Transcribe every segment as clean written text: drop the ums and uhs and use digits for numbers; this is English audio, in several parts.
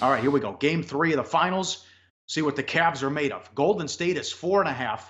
All right, here we go. Game 3 of the finals. See what the Cavs are made of. Golden State is 4.5,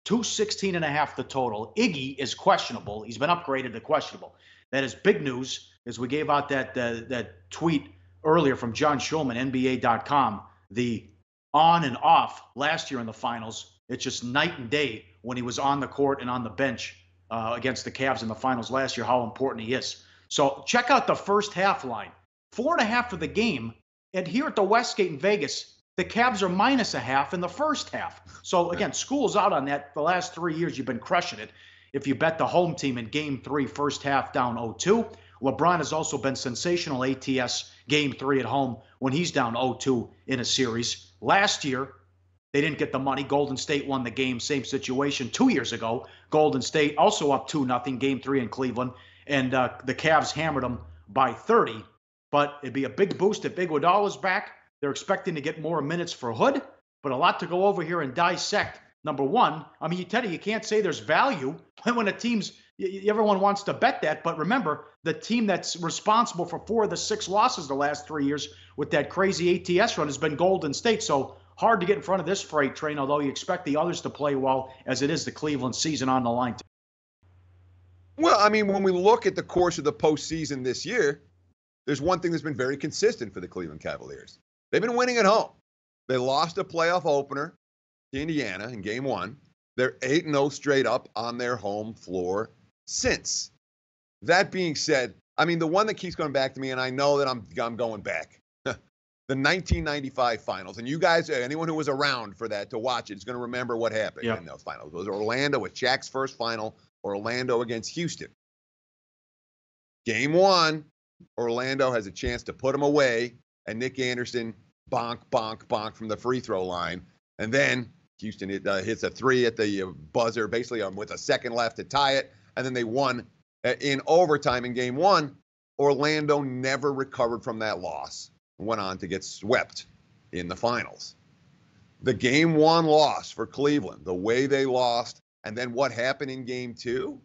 216.5 the total. Iggy is questionable. He's been upgraded to questionable. That is big news, as we gave out that tweet earlier from John Schulman, NBA.com. The on and off last year in the finals, it's just night and day when he was on the court and on the bench against the Cavs in the finals last year, how important he is. So check out the first half line. 4.5 for the game. And here at the Westgate in Vegas, the Cavs are -0.5 in the first half. So again, school's out on that. The last 3 years, you've been crushing it. If you bet the home team in Game 3, first half down 0-2. LeBron has also been sensational ATS Game 3 at home when he's down 0-2 in a series. Last year, they didn't get the money. Golden State won the game, same situation 2 years ago. Golden State also up 2-0, Game 3 in Cleveland. And the Cavs hammered them by 30. But it'd be a big boost if Iguodala's back. They're expecting to get more minutes for Hood, but a lot to go over here and dissect. Number one, I mean, Teddy, you can't say there's value when a team's, everyone wants to bet that. But remember, the team that's responsible for 4 of the 6 losses the last 3 years with that crazy ATS run has been Golden State. So hard to get in front of this freight train, although you expect the others to play well, as it is the Cleveland season on the line. Well, I mean, when we look at the course of the postseason this year, there's one thing that's been very consistent for the Cleveland Cavaliers. They've been winning at home. They lost a playoff opener to Indiana in Game 1. They're 8-0 straight up on their home floor since. That being said, I mean, the one that keeps coming back to me, and I know that I'm going back, the 1995 finals. And you guys, anyone who was around for that to watch it is going to remember what happened in those finals. It was Orlando with Shaq's first final, Orlando against Houston. Game 1. Orlando has a chance to put them away, and Nick Anderson bonk, bonk, bonk from the free throw line. And then Houston hits a 3 at the buzzer, basically with a second left to tie it. And then they won in overtime in Game 1. Orlando never recovered from that loss and went on to get swept in the finals. The Game 1 loss for Cleveland, the way they lost, and then what happened in Game 2,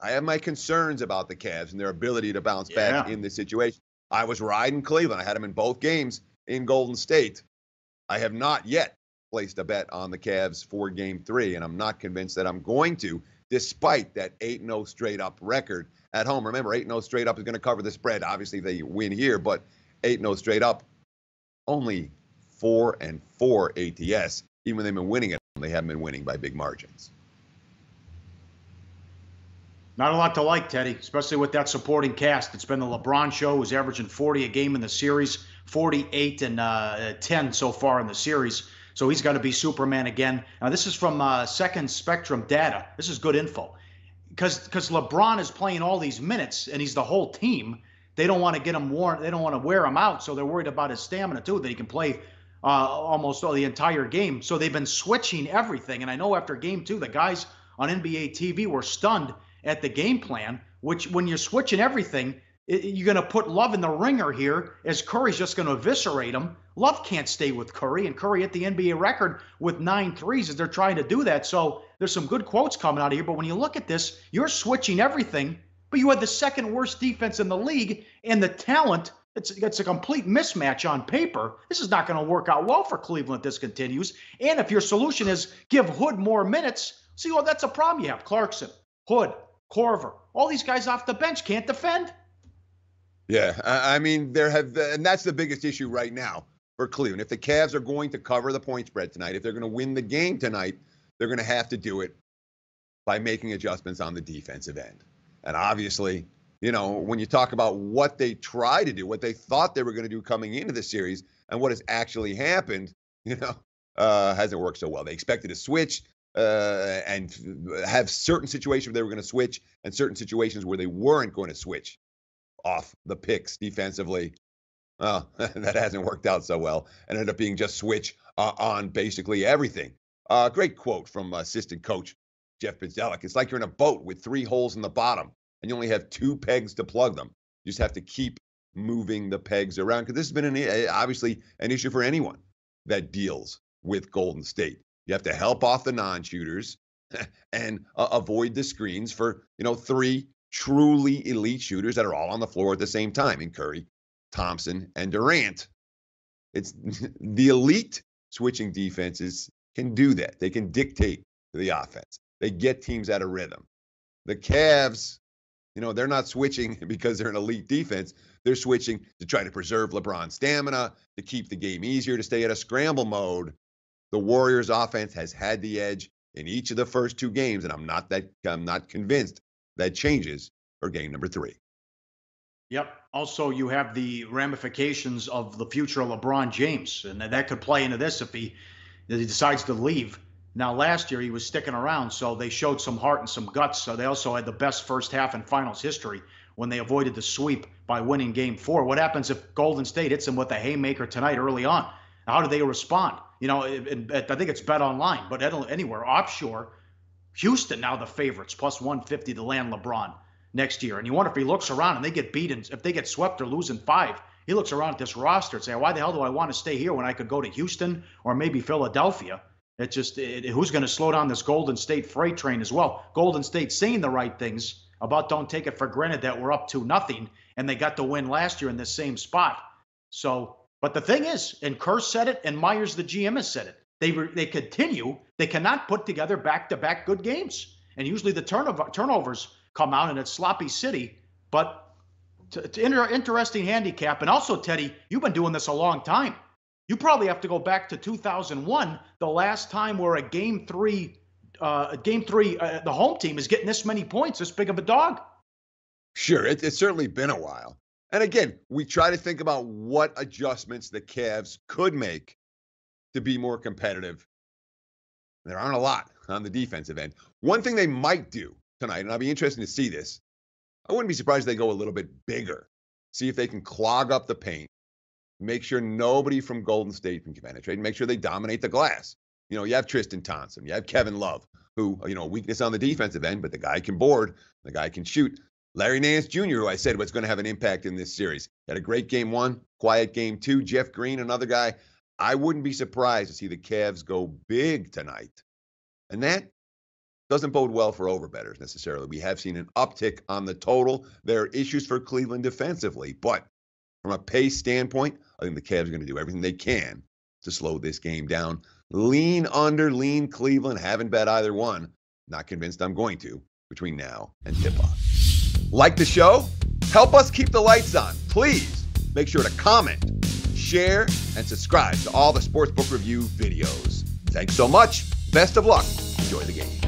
I have my concerns about the Cavs and their ability to bounce back in this situation. I was riding Cleveland. I had them in both games in Golden State. I have not yet placed a bet on the Cavs for Game 3, and I'm not convinced that I'm going to, despite that 8-0 straight-up record at home. Remember, 8-0 straight-up is going to cover the spread. Obviously, they win here, but 8-0 straight-up, only 4-4 ATS. Even when they've been winning it, they haven't been winning by big margins. Not a lot to like, Teddy, especially with that supporting cast. It's been the LeBron show, who's averaging 40 a game in the series, 48 and 10 so far in the series. So he's got to be Superman again. Now, this is from Second Spectrum data. This is good info. Because LeBron is playing all these minutes, and he's the whole team. They don't want to get him worn. They don't want to wear him out, so they're worried about his stamina, too, that he can play almost all the entire game. So they've been switching everything. And I know after Game 2, the guys on NBA TV were stunned at the game plan, which when you're switching everything, you're going to put Love in the ringer here, as Curry's just going to eviscerate him. Love can't stay with Curry, and Curry hit the NBA record with 9 threes as they're trying to do that. So there's some good quotes coming out of here, but when you look at this, you're switching everything, but you had the second worst defense in the league, and the talent, it's a complete mismatch on paper. This is not going to work out well for Cleveland if this continues. And if your solution is give Hood more minutes, see, well, that's a problem you have. Clarkson, Hood, Corver, all these guys off the bench can't defend. Yeah, I mean, and that's the biggest issue right now for Cleveland. If the Cavs are going to cover the point spread tonight, if they're going to win the game tonight, they're going to have to do it by making adjustments on the defensive end. And obviously, you know, when you talk about what they try to do, what they thought they were going to do coming into the series, and what has actually happened, you know, hasn't worked so well. They expected to switch and have certain situations where they were going to switch and certain situations where they weren't going to switch off the picks defensively. Well, that hasn't worked out so well. And ended up being just switch on basically everything. Great quote from assistant coach Jeff Bzdelik. It's like you're in a boat with 3 holes in the bottom and you only have 2 pegs to plug them. You just have to keep moving the pegs around, because this has been obviously an issue for anyone that deals with Golden State. You have to help off the non-shooters and avoid the screens for, 3 truly elite shooters that are all on the floor at the same time, in Curry, Thompson, and Durant. It's the elite switching defenses can do that. They can dictate the offense. They get teams out of rhythm. The Cavs, they're not switching because they're an elite defense. They're switching to try to preserve LeBron's stamina, to keep the game easier, to stay at a scramble mode. The Warriors' offense has had the edge in each of the first 2 games, and I'm not convinced that changes for game number 3. Yep. Also, you have the ramifications of the future of LeBron James, and that could play into this if he decides to leave. Now, last year he was sticking around, so they showed some heart and some guts. So they also had the best first half in finals history when they avoided the sweep by winning game 4. What happens if Golden State hits them with a haymaker tonight early on? How do they respond? I think it's bet online, but anywhere offshore, Houston now the favorites, plus 150 to land LeBron next year. And you wonder if he looks around and they get beaten, if they get swept or losing 5, he looks around at this roster and say, why the hell do I want to stay here when I could go to Houston or maybe Philadelphia? It's just, who's going to slow down this Golden State freight train as well? Golden State saying the right things about don't take it for granted that we're up 2-0, and they got the win last year in this same spot. So, but the thing is, and Kerr said it, and Myers, the GM, has said it. They cannot put together back-to-back good games. And usually the turnovers come out and it's sloppy city. But interesting handicap. And also, Teddy, you've been doing this a long time. You probably have to go back to 2001, the last time where game three, the home team is getting this many points, this big of a dog. Sure, it's certainly been a while. And again, we try to think about what adjustments the Cavs could make to be more competitive. There aren't a lot on the defensive end. One thing they might do tonight, and I'll be interested to see this, I wouldn't be surprised if they go a little bit bigger. See if they can clog up the paint, make sure nobody from Golden State can penetrate, and make sure they dominate the glass. You have Tristan Thompson, you have Kevin Love, who, weakness on the defensive end, but the guy can board, the guy can shoot. Larry Nance Jr., who I said was going to have an impact in this series. Had a great game 1, quiet game 2. Jeff Green, another guy. I wouldn't be surprised to see the Cavs go big tonight. And that doesn't bode well for overbettors necessarily. We have seen an uptick on the total. There are issues for Cleveland defensively, but from a pace standpoint, I think the Cavs are going to do everything they can to slow this game down. Lean under, lean Cleveland. Haven't bet either one. Not convinced I'm going to between now and tip-off. Like the show? Help us keep the lights on. Please make sure to comment, share, and subscribe to all the Sportsbook Review videos. Thanks so much. Best of luck. Enjoy the game.